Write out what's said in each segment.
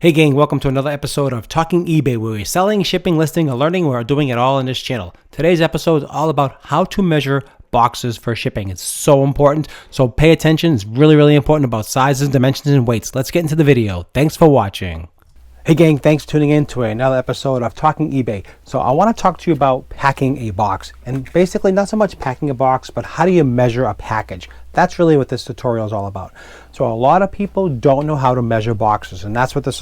Hey gang, welcome to another episode of Talking eBay, where we're selling, shipping, listing, and learning. We're doing it all in this channel. Today's episode is all about how to measure boxes for shipping. It's so important, so pay attention. It's really important about sizes, dimensions, and weights. Let's get into the video. Thanks for watching. Hey gang, thanks for tuning in to another episode of Talking eBay. So I want to talk to you about packing a box, and basically not so much packing a box, but how do you measure a package? That's really what this tutorial is all about. So a lot of people don't know how to measure boxes, and that's what this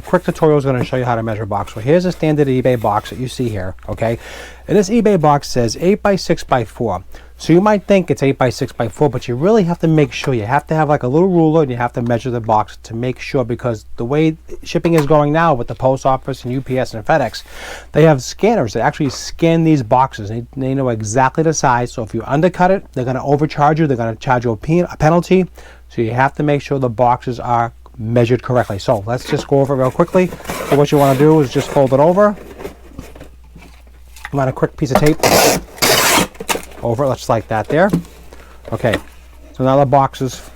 quick tutorial is going to show you how to measure a box. So here's a standard eBay box that you see here, okay? And this eBay box says 8 by 6 by 4. So you might think it's 8 by 6 by 4, but you really have to make sure. You have to have like a little ruler, and you have to measure the box to make sure, because the way shipping is going now with the post office and UPS and FedEx, they have scanners that actually scan these boxes. They know exactly the size. So if you undercut it, they're going to overcharge you. They're going to charge you a penalty. So you have to make sure the boxes are measured correctly. So let's just go over it real quickly. So what you want to do is just fold it over. You want a quick piece of tape over it, just like that there. Okay, so now the box is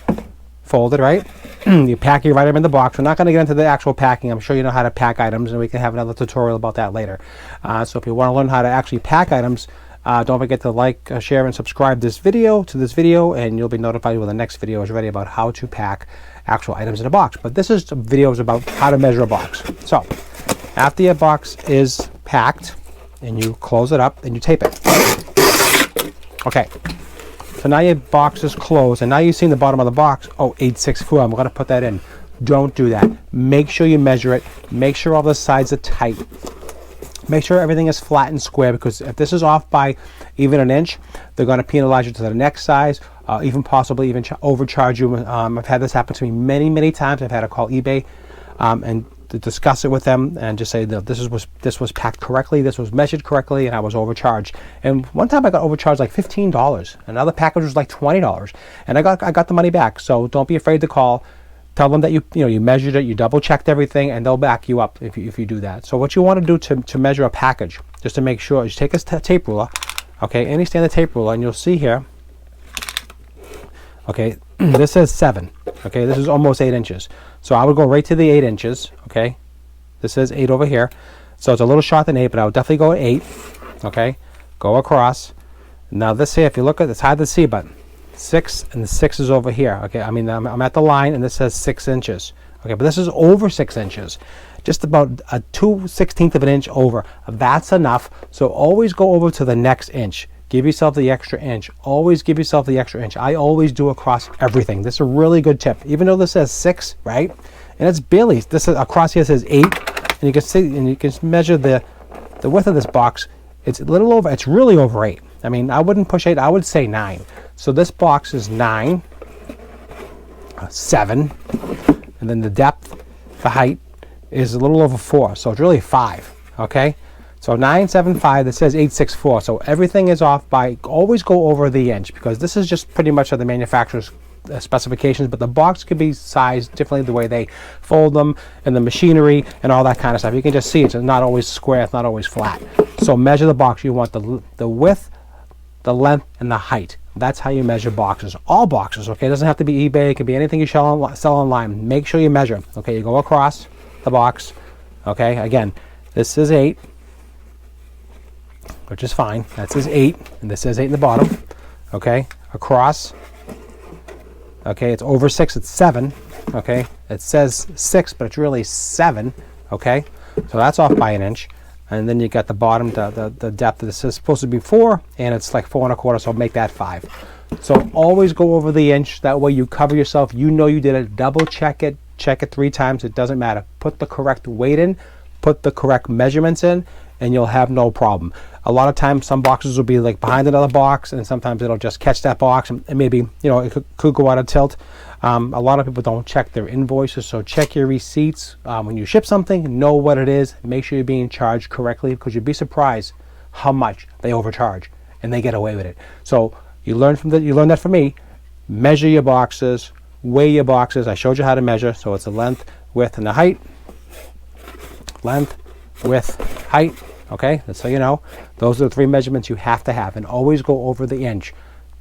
folded, right? You pack your item in the box. We're not going to get into the actual packing. I'm sure you know how to pack items, and we can have another tutorial about that later. So if you want to learn how to actually pack items, don't forget to like, share, and subscribe to this video, and you'll be notified when the next video is ready about how to pack actual items in a box. But this is videos about how to measure a box. So after your box is packed, and you close it up and you tape it. Okay, so now your box is closed, and now you've seen the bottom of the box. Oh, 864, I'm going to put that in. Don't do that. Make sure you measure it. Make sure all the sides are tight. Make sure everything is flat and square, because if this is off by even an inch, they're going to penalize you to the next size, even possibly even overcharge you. I've had this happen to me many times. I've had to call eBay and to discuss it with them and just say that this was packed correctly, this was measured correctly, and I was overcharged. And one time I got overcharged like $15. Another package was like $20, and I got the money back. So don't be afraid to call. Tell them that you measured it, you double checked everything, and they'll back you up if you do that. So what you want to do to measure a package, just to make sure, is take a tape ruler, okay, any standard tape ruler, and you'll see here, okay, this says 7. Okay, this is almost 8 inches. So I would go right to the 8 inches. Okay, this says 8 over here. So it's a little short than 8, but I would definitely go at 8. Okay, go across. Now this here, if you look at, it's hard to see, but 6, and the 6 is over here. Okay, I mean, I'm at the line, and this says 6 inches. Okay, but this is over 6 inches. Just about a 2/16 of an inch over. That's enough. So always go over to the next inch. Give yourself the extra inch. Always give yourself the extra inch. I always do across everything. This is a really good tip. Even though this says 6, right? And it's barely, this is across here says 8. And you can see, and you can measure the width of this box. It's a little over, it's really over 8. I mean, I wouldn't push 8, I would say 9. So this box is 9, 7, and then the depth, the height is a little over 4. So it's really 5, okay? So 975, that says 864. So everything is off by, always go over the inch, because this is just pretty much the manufacturer's specifications, but the box could be sized differently the way they fold them, and the machinery and all that kind of stuff. You can just see it's not always square, it's not always flat. So measure the box. You want the width, the length, and the height. That's how you measure boxes. All boxes, okay? It doesn't have to be eBay. It could be anything you sell online. Make sure you measure. Okay, you go across the box. Okay, again, this is 8. Which is fine. That says 8, and this says 8 in the bottom. Okay, across. Okay, it's over 6, it's 7. Okay, it says 6, but it's really 7. Okay, so that's off by an inch. And then you got the bottom, the depth. This is supposed to be 4, and it's like 4 1/4, so make that 5. So always go over the inch. That way you cover yourself. You know you did it. Double check it. Check it 3 times. It doesn't matter. Put the correct weight in. Put the correct measurements in, and you'll have no problem. A lot of times some boxes will be like behind another box, and sometimes it'll just catch that box, and maybe it could go out of tilt. A lot of people don't check their invoices, so check your receipts. When you ship something, know what it is. Make sure you're being charged correctly, because you'd be surprised how much they overcharge and they get away with it. So you learn that from me. Measure your boxes, weigh your boxes. I showed you how to measure. So it's the length, width, and the height. Length, width, height. Okay, that's so you know. Those are the 3 measurements you have to have, and always go over the inch.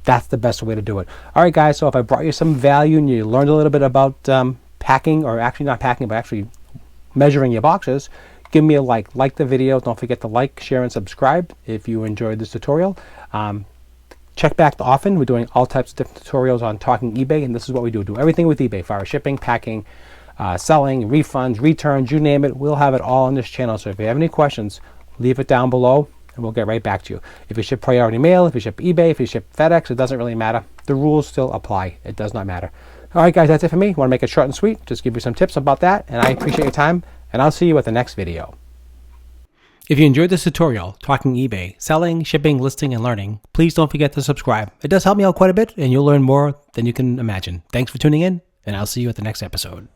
That's the best way to do it. All right, guys, so if I brought you some value and you learned a little bit about packing, or actually not packing, but actually measuring your boxes, give me a like the video. Don't forget to like, share, and subscribe if you enjoyed this tutorial. Check back often. We're doing all types of different tutorials on talking eBay, and this is what we do. Do everything with eBay, for our shipping, packing, selling, refunds, returns, you name it. We'll have it all on this channel. So if you have any questions, leave it down below and we'll get right back to you. If you ship priority mail, if you ship eBay, if you ship Fedex, it doesn't really matter. The rules still apply. It does not matter. All right, guys, that's it for me. Want to make it short and sweet? Just give you some tips about that, and I appreciate your time, and I'll see you at the next video. If you enjoyed this tutorial, talking eBay, selling, shipping, listing, and learning, please don't forget to subscribe. It does help me out quite a bit, and you'll learn more than you can imagine. Thanks for tuning in, and I'll see you at the next episode.